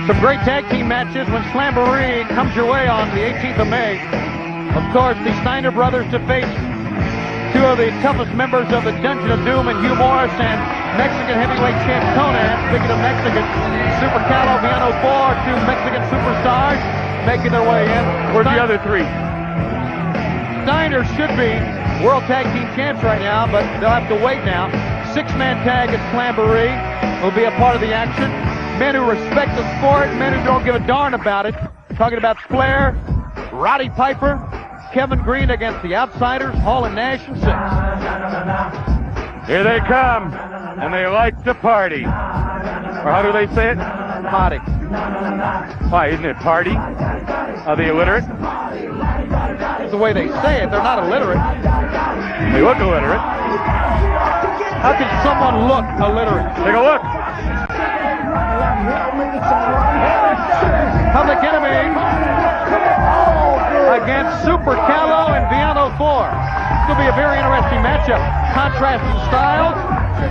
Some great tag team matches when Slamboree comes your way on the 18th of May. Of course, the Steiner brothers to face two of the toughest members of the Dungeon of Doom and Hugh Morris and Mexican heavyweight champ Conan. Speaking of Mexican, Super Calo, Villano 4, two Mexican superstars making their way in. Where's the other three? Steiner should be World Tag Team Champs right now, but they'll have to wait now. Six-man tag at Slamboree will be a part of the action. Men who respect the sport, men who don't give a darn about it. Talking about Flair, Roddy Piper, Kevin Green against the Outsiders, Hall and Nash and Six. Here they come, and they like to party. Or how do they say it? Party. Why, isn't it party? Are they illiterate? That's the way they say it. They're not illiterate. They look illiterate. How can someone look illiterate? Take a look. Public Enemy against Super Calo and Villano 4. This will be a very interesting matchup. Contrasting styles.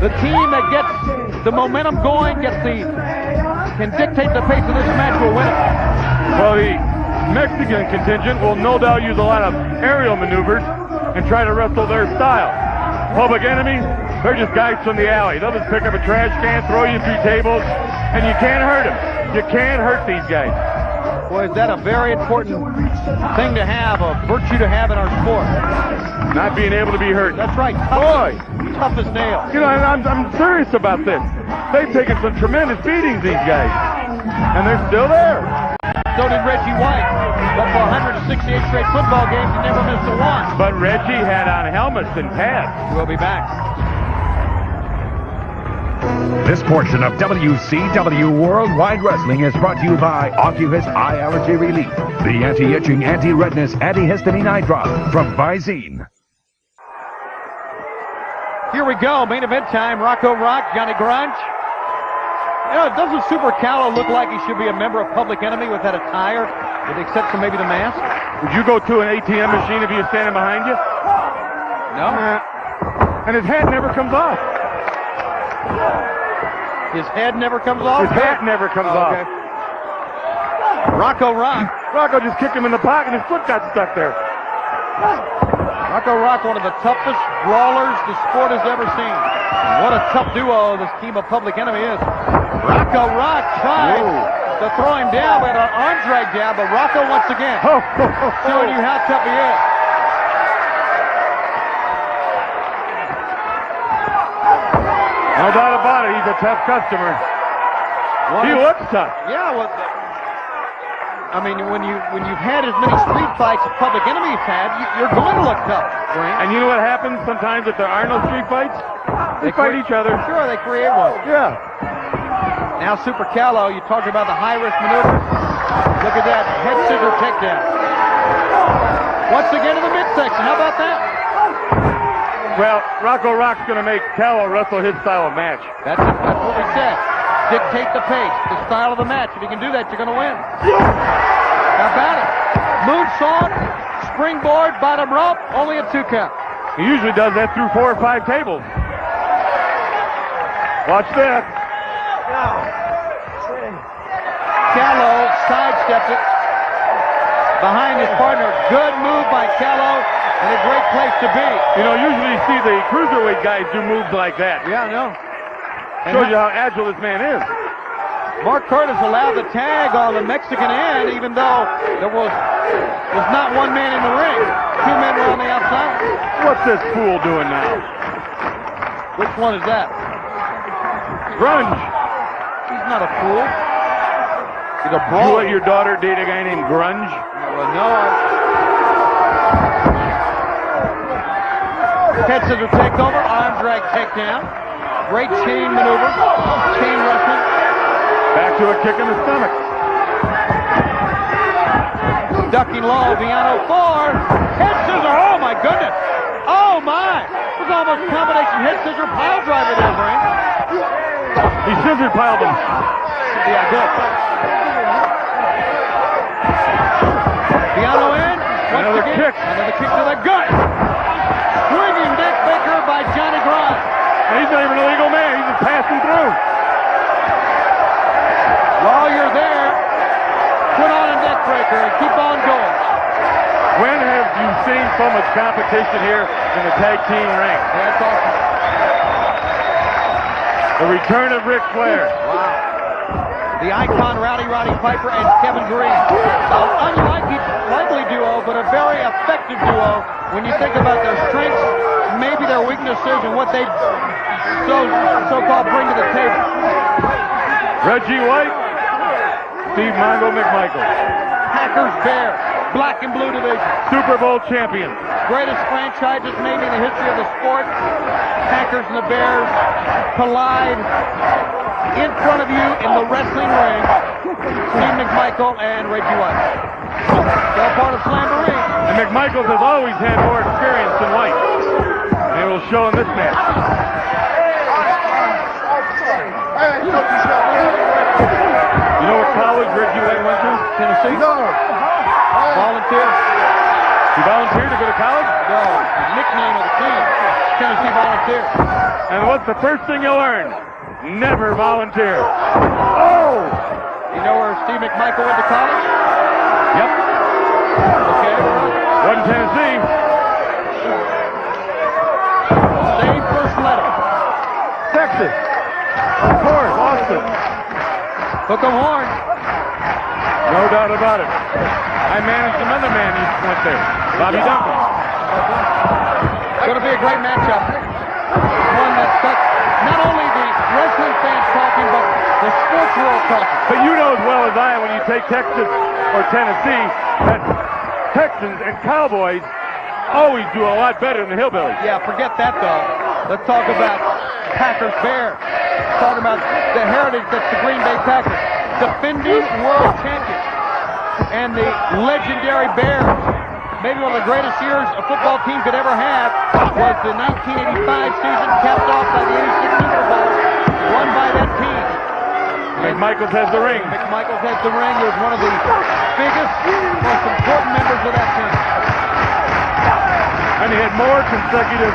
The team that gets the momentum going, can dictate the pace of this match will win it. Well, the Mexican contingent will no doubt use a lot of aerial maneuvers and try to wrestle their style. Public Enemy, they're just guys from the alley. They'll just pick up a trash can, throw you through tables, and you can't hurt them. You can't hurt these guys. Boy, is that a very important thing to have, a virtue to have in our sport. Not being able to be hurt. That's right. Tough as nails. You know, I'm serious about this. They've taken some tremendous beatings, these guys. And they're still there. So did Reggie White. But for 168 straight football games, he never missed a one. But Reggie had on helmets and pads. We'll be back. This portion of WCW Worldwide Wrestling is brought to you by Oculus Eye Allergy Relief, the anti-itching, anti-redness, antihistamine eye drop from Visine. Here we go, main event time. Rocco Rock, Johnny Grunge. You know, doesn't Super Calo look like he should be a member of Public Enemy with that attire, with the exception maybe the mask? Would you go to an ATM machine if he was standing behind you? No. And his hat never comes off. His head never comes off? His hat never comes off. Rocco Rock. Rocco just kicked him in the pocket and his foot got stuck there. Rocco Rock, one of the toughest brawlers the sport has ever seen. What a tough duo this team of Public Enemy is. Rocco Rock tried to throw him down, but an arm drag down, but Rocco once again showing you how tough he is. No doubt about it, he's a tough customer. He looks tough. Yeah, well, I mean, when you've had as many street fights as Public Enemy's had, you're going to look tough. And you know what happens sometimes if there are no street fights? They fight each other. Sure, they create one. Yeah. Now Super Calo, you talked about the high-risk maneuvers. Look at that head scissor takedown. Once again to the midsection. How about that? Well, Rocco Rock's going to make Calo wrestle his style of match. That's what we said. Dictate the pace, the style of the match. If you can do that, you're going to win. How about it? Moonsault, springboard, bottom rope, only a 2 count. He usually does that through 4 or 5 tables. Watch this. Calo sidesteps it behind his partner. Good move by Calo, and a great place to be. You know, usually you see the cruiserweight guys do moves like that. Yeah, I know. Shows you how agile this man is. Mark Curtis allowed the tag on the Mexican end, even though there's not one man in the ring. 2 men were on the outside. What's this fool doing now? Which one is that? Grunge. He's not a fool. He's a You brawler. let your daughter date a guy named Grunge? Well, no. Head scissor takeover, arm drag takedown. Great chain maneuver, chain wrestling. Back to a kick in the stomach. Ducking low, Villano 4. Head scissor, oh my goodness. Oh my. It was almost a combination head scissor pile driver there, Brain. He scissor piled him. Yeah, good. Villano in. Another kick. Another kick to the gut. Swinging neck breaker by Johnny Grunge. And he's not even a legal man. He's just passing through. While you're there, so much competition here in the tag team ranks. That's awesome. The return of Ric Flair. Wow. The icon Roddy Piper and Kevin Green. An unlikely duo, but a very effective duo when you think about their strengths, maybe their weaknesses, and what they so-called bring to the table. Reggie White, Steve Mongo McMichael. Packers Bears, black and blue division. Super Bowl champions. Greatest franchises maybe in the history of the sport. Packers and the Bears collide in front of you in the wrestling ring. Steve McMichael and Reggie White. They're part of Slamboree. And McMichaels has always had more experience than White. And it will show in this match. You know what college Reggie White went to? Tennessee? No. Volunteer? He volunteered to go to college? No. The nickname of the team. Tennessee Volunteer. And what's the first thing you learn? Never volunteer. Oh! You know where Steve McMichael went to college? Yep. Okay. Wasn't Tennessee. Same first letter. Texas. Of course, Austin. Hook 'em horn. No doubt about it. I managed another man who went there. Bobby Duncan. It's going to be a great matchup. One that's got not only the wrestling fans talking, but the sports world talking. But you know as well as I, when you take Texas or Tennessee, that Texans and Cowboys always do a lot better than the Hillbillies. Yeah, forget that though. Let's talk about Packers Bears. Talking about the heritage that's the Green Bay Packers. Defending world champions. And the legendary Bears. Maybe one of the greatest years a football team could ever have was the 1985 season, capped off by the 86 Super Bowl, won by that team. McMichaels has the ring. McMichaels has the ring. He was one of the biggest, most important members of that team. And he had more consecutive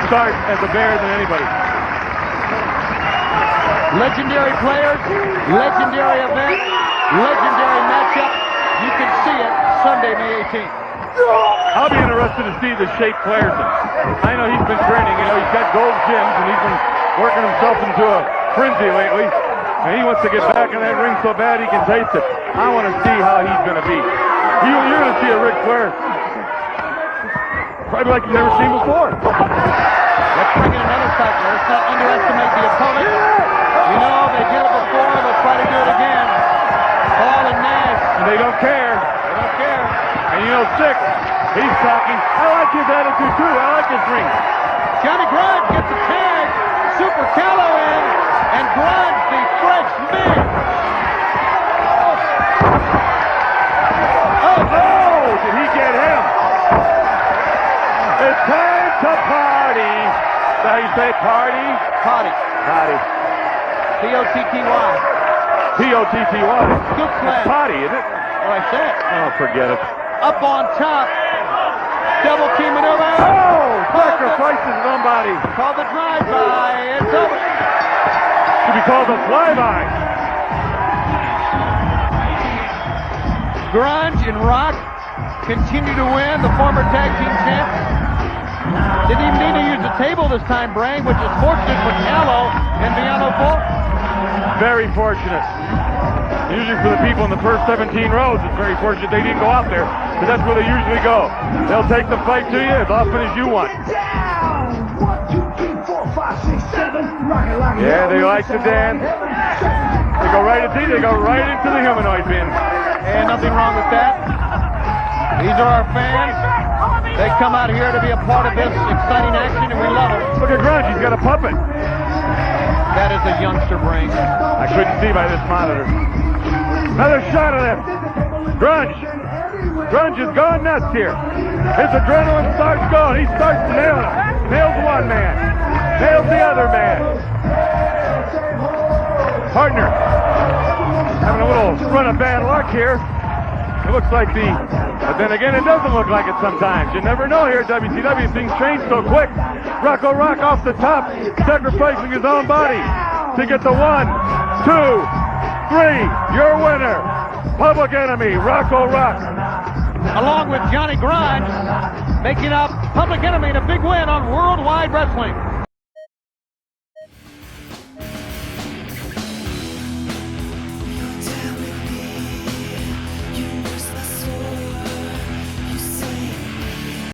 starts as a Bear than anybody. Legendary players, legendary event, legendary matchup. You can see it Sunday, May 18th. I'll be interested to see the Shake Flairson. I know he's been training. You know, he's got gold gyms, and he's been working himself into a frenzy lately. And he wants to get back in that ring so bad he can taste it. I want to see how he's going to be. You're going to see a Ric Flair probably like you've never seen before. Let's bring in another cycle. Let's not underestimate the opponent. You know, they did it before. They'll try to do it again. Hall and Nash. And they don't care. They don't care. And you know, Six, he's talking. I like his attitude too. I like his ring. Johnny Grudge gets the tag. Super Calo in. And Grudge, the French man. Oh, did he get him? It's time to party. Is that how you say party? Potty. Party. P-O-T-T-Y. P-O-T-T-Y. Scoop slam. Potty, isn't it? What I said. Oh, forget it. Up on top. Double key maneuver. Oh, sacrifices somebody. Called the drive-by. It's over. Should be called a flyby. Grunge and Rock continue to win. The former tag team champs. Didn't even need to use the table this time, Brain, which is fortunate for Calo and Villano both. Very fortunate. Usually for the people in the first 17 rows, it's very fortunate they didn't go out there, because that's where they usually go. They'll take the fight to you as often as you want. Yeah, they like to dance. They go right into the humanoid bin. And nothing wrong with that. These are our fans. They come out here to be a part of this exciting action, and we love them. Look at Grunge, he's got a puppet. That is a youngster, Brain. I couldn't see by this monitor. Another shot of that. Grunge. Grunge has gone nuts here. His adrenaline starts going. He starts nailing them. Nails one man. Nails the other man. Partner. Having a little run of bad luck here. It looks like but then again, it doesn't look like it sometimes. You never know here at WCW. Things change so quick. Rocco Rock off the top, sacrificing his own body to get the 1, 2, 3. Your winner, Public Enemy, Rocco Rock. along with Johnny Grimes, making up Public Enemy in a big win on Worldwide Wrestling.